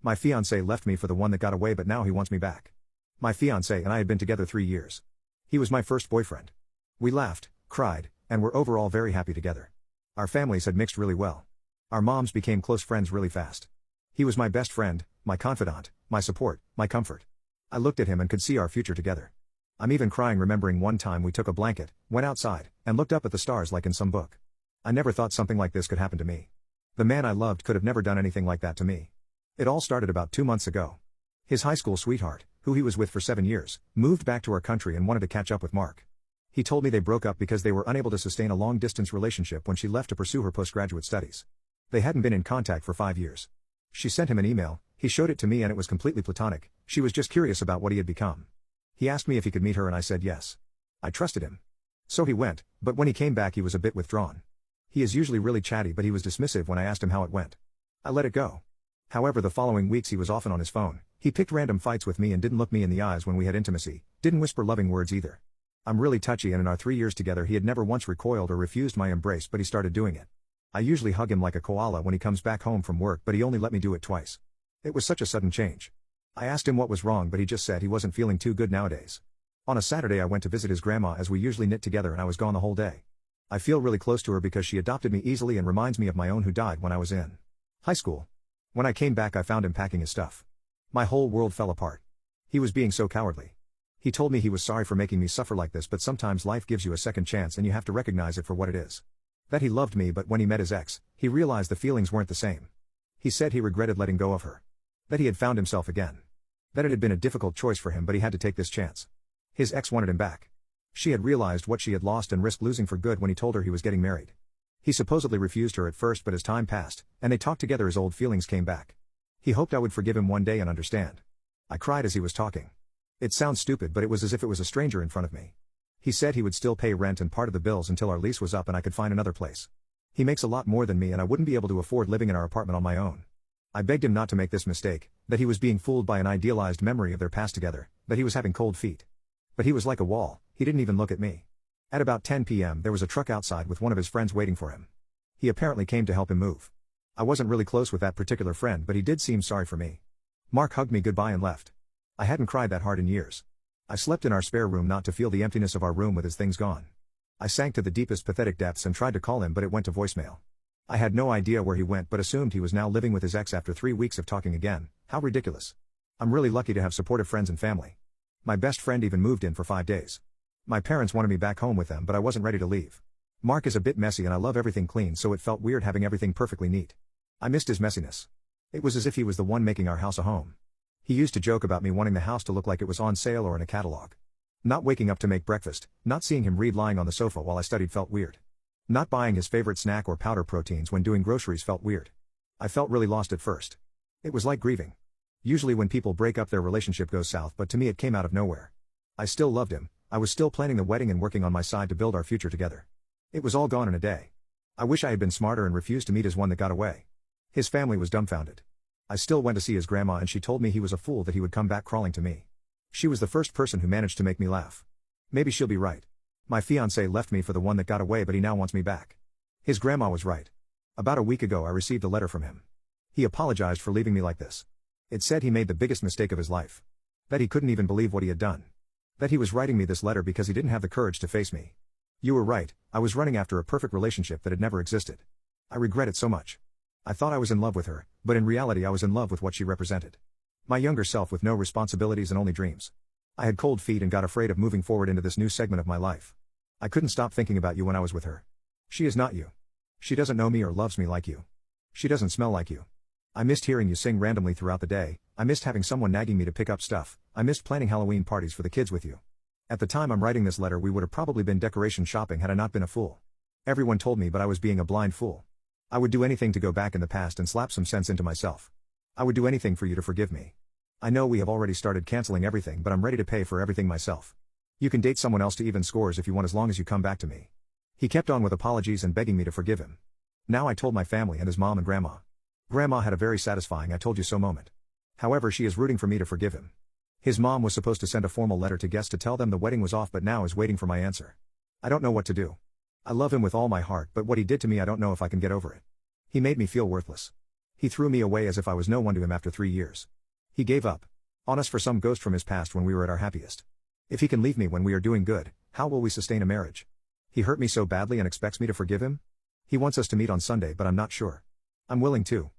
My fiance left me for the one that got away, but now he wants me back. My fiance and I had been together 3 years. He was my first boyfriend. We laughed, cried, and were overall very happy together. Our families had mixed really well. Our moms became close friends really fast. He was my best friend, my confidant, my support, my comfort. I looked at him and could see our future together. I'm even crying remembering one time we took a blanket, went outside, and looked up at the stars like in some book. I never thought something like this could happen to me. The man I loved could have never done anything like that to me. It all started about 2 months ago. His high school sweetheart, who he was with for 7 years, moved back to our country and wanted to catch up with Mark. He told me they broke up because they were unable to sustain a long-distance relationship when she left to pursue her postgraduate studies. They hadn't been in contact for 5 years. She sent him an email, he showed it to me and it was completely platonic. She was just curious about what he had become. He asked me if he could meet her and I said yes. I trusted him. So he went, but when he came back he was a bit withdrawn. He is usually really chatty, but he was dismissive when I asked him how it went. I let it go. However, the following weeks he was often on his phone. He picked random fights with me and didn't look me in the eyes when we had intimacy, didn't whisper loving words either. I'm really touchy, and in our 3 years together he had never once recoiled or refused my embrace, but he started doing it. I usually hug him like a koala when he comes back home from work, but he only let me do it twice. It was such a sudden change. I asked him what was wrong, but he just said he wasn't feeling too good nowadays. On a Saturday I went to visit his grandma as we usually knit together, and I was gone the whole day. I feel really close to her because she adopted me easily and reminds me of my own who died when I was in high school. When I came back I found him packing his stuff. My whole world fell apart. He was being so cowardly. He told me he was sorry for making me suffer like this, but sometimes life gives you a second chance and you have to recognize it for what it is. That he loved me, but when he met his ex, he realized the feelings weren't the same. He said he regretted letting go of her. That he had found himself again. That it had been a difficult choice for him, but he had to take this chance. His ex wanted him back. She had realized what she had lost and risked losing for good when he told her he was getting married. He supposedly refused her at first, but as time passed, and they talked together, his old feelings came back. He hoped I would forgive him one day and understand. I cried as he was talking. It sounds stupid, but it was as if it was a stranger in front of me. He said he would still pay rent and part of the bills until our lease was up and I could find another place. He makes a lot more than me and I wouldn't be able to afford living in our apartment on my own. I begged him not to make this mistake, that he was being fooled by an idealized memory of their past together, that he was having cold feet. But he was like a wall, he didn't even look at me. At about 10 p.m. there was a truck outside with one of his friends waiting for him. He apparently came to help him move. I wasn't really close with that particular friend, but he did seem sorry for me. Mark hugged me goodbye and left. I hadn't cried that hard in years. I slept in our spare room not to feel the emptiness of our room with his things gone. I sank to the deepest pathetic depths and tried to call him, but it went to voicemail. I had no idea where he went, but assumed he was now living with his ex after 3 weeks of talking again. How ridiculous. I'm really lucky to have supportive friends and family. My best friend even moved in for 5 days. My parents wanted me back home with them, but I wasn't ready to leave. Mark is a bit messy and I love everything clean, so it felt weird having everything perfectly neat. I missed his messiness. It was as if he was the one making our house a home. He used to joke about me wanting the house to look like it was on sale or in a catalog. Not waking up to make breakfast, not seeing him read lying on the sofa while I studied felt weird. Not buying his favorite snack or powder proteins when doing groceries felt weird. I felt really lost at first. It was like grieving. Usually when people break up their relationship goes south, but to me it came out of nowhere. I still loved him, I was still planning the wedding and working on my side to build our future together. It was all gone in a day. I wish I had been smarter and refused to meet his one that got away. His family was dumbfounded. I still went to see his grandma and she told me he was a fool that he would come back crawling to me. She was the first person who managed to make me laugh. Maybe she'll be right. My fiancé left me for the one that got away, but he now wants me back. His grandma was right. About a week ago I received a letter from him. He apologized for leaving me like this. It said he made the biggest mistake of his life. That he couldn't even believe what he had done. That he was writing me this letter because he didn't have the courage to face me. You were right, I was running after a perfect relationship that had never existed. I regret it so much. I thought I was in love with her, but in reality I was in love with what she represented. My younger self with no responsibilities and only dreams. I had cold feet and got afraid of moving forward into this new segment of my life. I couldn't stop thinking about you when I was with her. She is not you. She doesn't know me or loves me like you. She doesn't smell like you. I missed hearing you sing randomly throughout the day, I missed having someone nagging me to pick up stuff, I missed planning Halloween parties for the kids with you. At the time I'm writing this letter we would have probably been decoration shopping had I not been a fool. Everyone told me, but I was being a blind fool. I would do anything to go back in the past and slap some sense into myself. I would do anything for you to forgive me. I know we have already started canceling everything, but I'm ready to pay for everything myself. You can date someone else to even scores if you want, as long as you come back to me. He kept on with apologies and begging me to forgive him. Now I told my family and his mom and grandma. Grandma had a very satisfying "I told you so" moment. However, she is rooting for me to forgive him. His mom was supposed to send a formal letter to guests to tell them the wedding was off, but now is waiting for my answer. I don't know what to do. I love him with all my heart, but what he did to me I don't know if I can get over it. He made me feel worthless. He threw me away as if I was no one to him after 3 years. He gave up on us for some ghost from his past when we were at our happiest. If he can leave me when we are doing good, how will we sustain a marriage? He hurt me so badly and expects me to forgive him? He wants us to meet on Sunday, but I'm not sure I'm willing to.